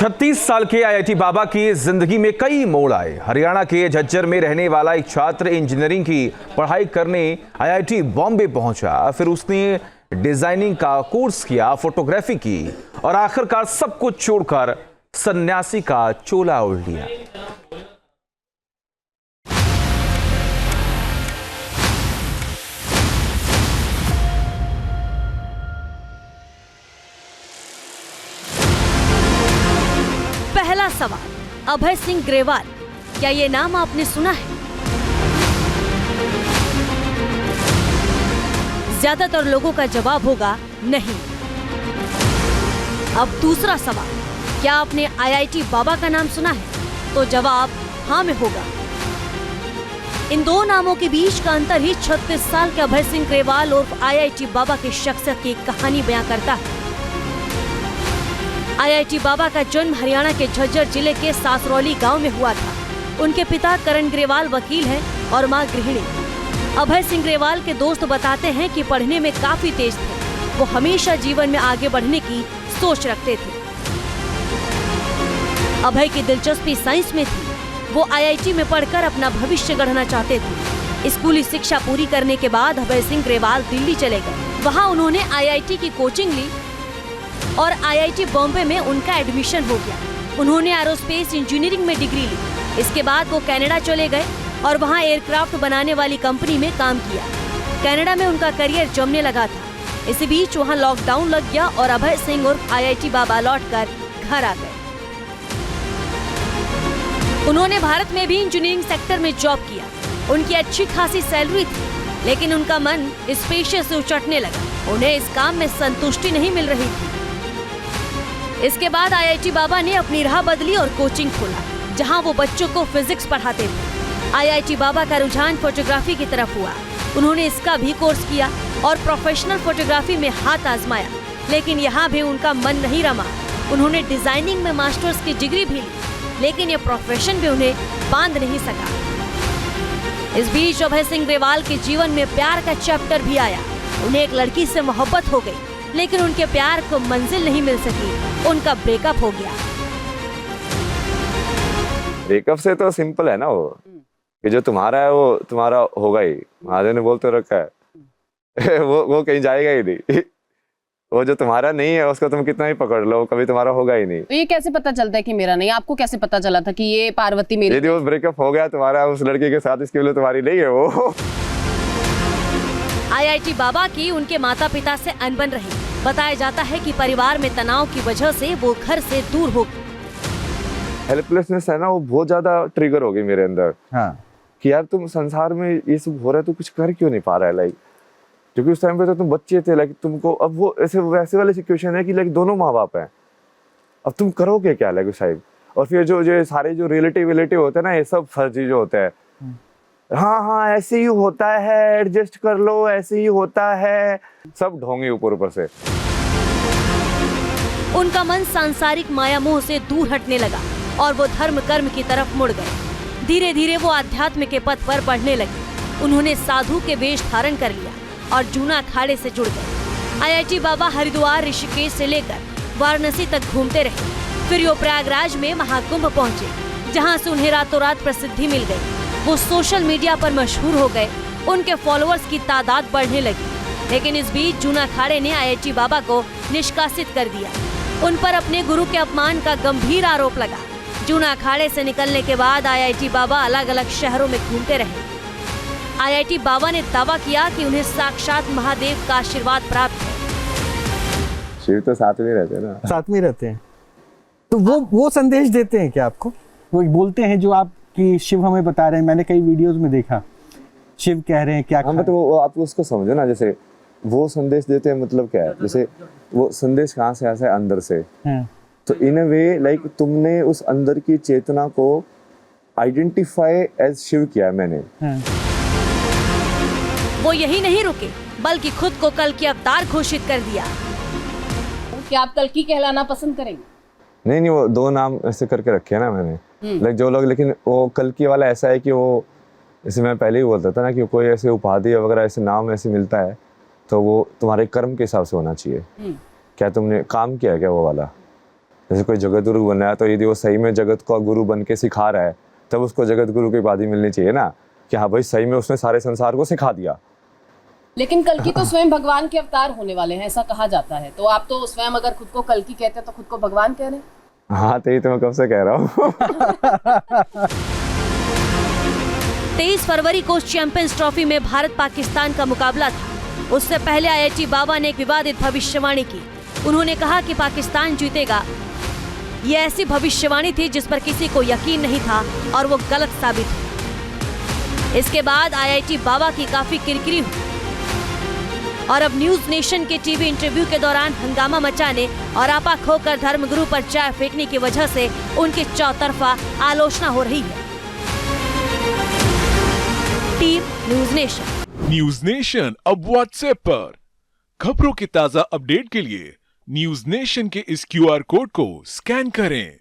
36 साल के आईआईटी बाबा की जिंदगी में कई मोड़ आए। हरियाणा के झज्जर में रहने वाला एक छात्र इंजीनियरिंग की पढ़ाई करने आईआईटी बॉम्बे पहुंचा। फिर उसने डिजाइनिंग का कोर्स किया, फोटोग्राफी की और आखिरकार सब कुछ छोड़कर सन्यासी का चोला ओढ़ लिया। पहला सवाल, अभय सिंह ग्रेवाल, क्या ये नाम आपने सुना है? ज्यादातर लोगों का जवाब होगा नहीं। अब दूसरा सवाल, क्या आपने आईआईटी बाबा का नाम सुना है? तो जवाब हाँ में होगा। इन दो नामों के बीच का अंतर ही 36 साल के अभय सिंह ग्रेवाल और आईआईटी बाबा की शख्सियत की कहानी बयां करता है। आईआईटी बाबा का जन्म हरियाणा के झज्जर जिले के सासरौली गांव में हुआ था। उनके पिता करण ग्रेवाल वकील हैं और मां गृहिणी। अभय सिंह ग्रेवाल के दोस्त बताते हैं कि पढ़ने में काफी तेज थे। वो हमेशा जीवन में आगे बढ़ने की सोच रखते थे। अभय की दिलचस्पी साइंस में थी। वो आईआईटी में पढ़कर अपना भविष्य गढ़ना चाहते थे। स्कूली शिक्षा पूरी करने के बाद अभय सिंह ग्रेवाल दिल्ली चले गए। वहाँ उन्होंने आईआईटी की कोचिंग ली और आईआईटी बॉम्बे में उनका एडमिशन हो गया। उन्होंने एरोस्पेस इंजीनियरिंग में डिग्री ली। इसके बाद वो कनाडा चले गए और वहाँ एयरक्राफ्ट बनाने वाली कंपनी में काम किया। कनाडा में उनका करियर जमने लगा था। इसी बीच वहाँ लॉकडाउन लग गया और अभय सिंह और आईआईटी बाबा लौटकर घर आ गए। उन्होंने भारत में भी इंजीनियरिंग सेक्टर में जॉब किया। उनकी अच्छी खासी सैलरी थी, लेकिन उनका मन इस पेशे से उचटने लगा। उन्हें इस काम में संतुष्टि नहीं मिल रही थी। इसके बाद आईआईटी बाबा ने अपनी राह बदली और कोचिंग खोला, जहां वो बच्चों को फिजिक्स पढ़ाते थे। आईआईटी बाबा का रुझान फोटोग्राफी की तरफ हुआ। उन्होंने इसका भी कोर्स किया और प्रोफेशनल फोटोग्राफी में हाथ आजमाया, लेकिन यहाँ भी उनका मन नहीं रमा। उन्होंने डिजाइनिंग में मास्टर्स की डिग्री भी ली, लेकिन ये प्रोफेशन भी उन्हें बांध नहीं सका। इस बीच अभय सिंह ग्रेवाल के जीवन में प्यार का चैप्टर भी आया। उन्हें एक लड़की से मोहब्बत हो गई, लेकिन उनके प्यार को मंजिल नहीं मिल सकी। उनका ब्रेकअप हो गया। ब्रेकअप से तो सिंपल है ना, वो कि जो तुम्हारा है वो तुम्हारा होगा ही। महादेव ने बोल तो रखा है वो कहीं जाएगा ही नहीं। वो जो तुम्हारा नहीं है उसको तुम कितना ही पकड़ लो, कभी तुम्हारा होगा ही नहीं। तो ये कैसे पता चलता है कि मेरा नहीं? आपको कैसे पता चला था कि ये पार्वती मेरी? यदि वो ब्रेकअप हो गया तुम्हारा उस लड़की के साथ, इसके लिए तुम्हारी नहीं है वो। आईआईटी बाबा की उनके माता पिता से अनबन रही। बताया जाता है कि परिवार में तनाव की वजह से वो घर से दूर हो गए। हेल्पलेसनेस है ना, वो बहुत ज्यादा ट्रिगर हो गई मेरे अंदर। हाँ। कि यार तुम संसार में ये सब हो रहा है, तू कुछ कर क्यों नहीं पा रहा है? लाइक क्योंकि उस टाइम पे तो तुम बच्चे थे, लाइक तुमको अब वो ऐसे वैसे वाली सिचुएशन है कि लाइक दोनों माँ बाप हैं, अब तुम करोगे क्या लाइक उस टाइम? और फिर जो सारे जो रिलेटिव होते हैं ना, ये सब फर्जी जो होते हैं। हाँ ऐसे ही होता है, एडजस्ट कर लो, ऐसे ही होता है, सब ढोंगे ऊपर से। उनका मन सांसारिक माया मोह से दूर हटने लगा और वो धर्म कर्म की तरफ मुड़ गए। धीरे धीरे वो आध्यात्म के पथ पर बढ़ने लगे। उन्होंने साधु के वेश धारण कर लिया और जूना अखाड़े से जुड़ गए। आईआईटी बाबा हरिद्वार, ऋषिकेश से लेकर वाराणसी तक घूमते रहे। फिर वो प्रयागराज में महाकुंभ पहुंचे, जहां से उन्हें रातों रात प्रसिद्धि मिल गई। वो सोशल मीडिया पर मशहूर हो गए। उनके फॉलोअर्स की तादाद बढ़ने लगी। लेकिन इस बीच जूना अखाड़े ने आईआईटी बाबा को निष्कासित कर दिया। उन पर अपने गुरु के अपमान का गंभीर आरोप लगा। जूना अखाड़े से निकलने के बाद आईआईटी बाबा अलग अलग शहरों में घूमते रहे। आईआईटी बाबा ने दावा किया कि उन्हें साक्षात महादेव का आशीर्वाद प्राप्त है। शिव तो साथ में रहते हैं ना। साथ में रहते हैं, तो वो संदेश देते हैं क्या आपको? वो बोलते हैं जो आप कि शिव हमें बता रहे हैं। मैंने कई वीडियोस में देखा, शिव कह रहे हैं क्या। हाँ, तो वो आप उसको समझो ना, जैसे वो संदेश देते हैं मतलब क्या है? जैसे वो संदेश कहाँ से आता है? अंदर से। तो इन अ वे लाइक तुमने उस अंदर की चेतना को आइडेंटिफाई एज शिव किया मैंने। वो यही नहीं रुके, बल्कि खुद को कल की अवतार घोषित कर दिया। क्या आप कल की कहलाना पसंद करेंगे? नहीं, वो दो नाम ऐसे करके रखे हैं ना मैंने। लाइक जो लोग, लेकिन वो कल की वाला ऐसा है कि वो, जैसे मैं पहले ही बोलता था ना कि कोई ऐसे उपाधि वगैरह ऐसे नाम ऐसे मिलता है तो वो तुम्हारे कर्म के हिसाब से होना चाहिए। क्या तुमने काम किया क्या वो वाला? जैसे कोई जगत गुरु बनना है तो यदि वो सही में जगत का गुरु बन के सिखा रहा है तब उसको जगत गुरु की उपाधि मिलनी चाहिए ना, कि हाँ भाई सही में उसने सारे संसार को सिखा दिया। लेकिन कल्कि तो स्वयं भगवान के अवतार होने वाले हैं, ऐसा कहा जाता है। तो आप तो स्वयं अगर खुद को कल्कि कहते हैं तो खुद को भगवान कह रहे हैं। हाँ तो ये तो मैं कब से कह रहा हूँ। 23 फरवरी को चैंपियंस ट्रॉफी में भारत पाकिस्तान का मुकाबला था। उससे पहले IIT बाबा ने एक विवादित भविष्यवाणी की। उन्होंने कहा कि पाकिस्तान जीतेगा। ये ऐसी भविष्यवाणी थी जिस पर किसी को यकीन नहीं था और वो गलत साबित हुई। इसके बाद IIT बाबा की काफी किरकिरी हुई और अब न्यूज नेशन के टीवी इंटरव्यू के दौरान हंगामा मचाने और आपा खोकर धर्मगुरु पर चाय फेंकने की वजह से उनकी चौतरफा आलोचना हो रही है। Team news nation. News nation अब व्हाट्सएप पर खबरों के ताजा अपडेट के लिए न्यूज नेशन के इस QR कोड को स्कैन करें।